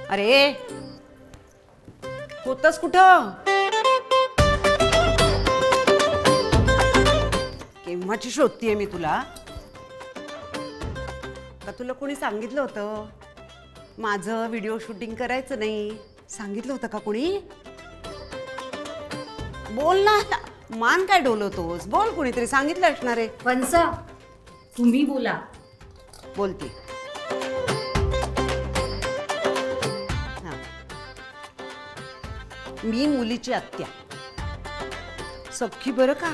अरे होतस कुठं? केव्हाची शोधतीये मी तुला? का तुला कोणी सांगितलं होतं माझं व्हिडिओ शूटिंग करायचं नाही? सांगितलं होतं का कोणी? बोल ना, मान काय डोलवतोस? बोल, कोणीतरी सांगितलं असणार आहे. वंसा, तुम्ही बोला. बोलती. हां. मी मुलीची आत्या, सख्खी बरं का.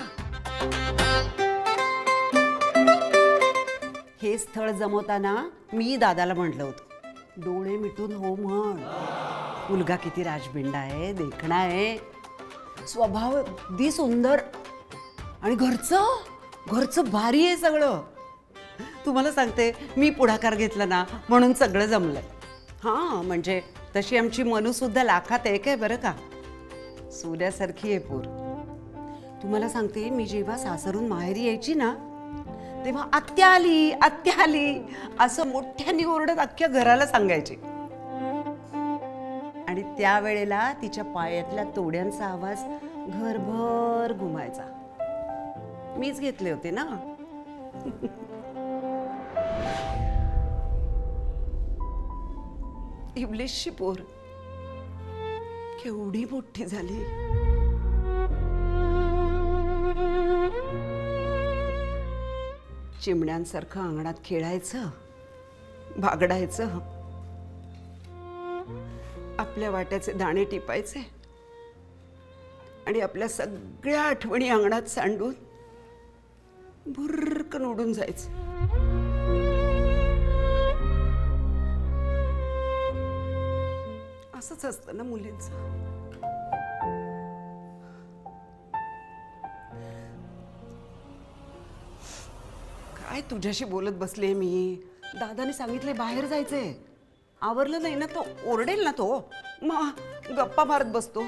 हे स्थळ जमवताना मी दादाला म्हटलं होतं, डोळे मिटून हो म्हण. मुलगा किती राजबिंडा आहे, देखणा आहे, स्वभाव अगदी सुंदर, आणि घरचं भारी आहे सगळं. तुम्हाला सांगते, मी पुढाकार घेतला ना म्हणून सगळं जमलंय. हां, म्हणजे तशी आमची मनू सुद्धा लाखात एक आहे बरं का. सूर्यासारखी आहे पोर. तुम्हाला सांगते, मी जेव्हा सासरून माहेरी यायची ना तेव्हा आत्या आली असं मोठ्याने ओरडत अख्ख्या घराला सांगायची. आणि त्यावेळेला तिच्या पायातल्या तोड्यांचा आवाज घरभर घुमायचा. मीच घेतले होते ना. इवलीसची पोर केवढी मोठी झाली. चिमण्यांसारखं अंगणात खेळायचं, बागडायचं, आपल्या वाट्याचे दाणे टिपायचे आणि आपल्या सगळ्या आठवणी अंगणात सांडून भुर्रकन उडून जायचं. असंच असतं ना मुलींचं. काय तुझ्याशी बोलत बसले मी. दादाने सांगितले बाहेर जायचंय. आवरलं नाही ना तो ओरडेल ना, तो मग गप्पा मारत बसतो.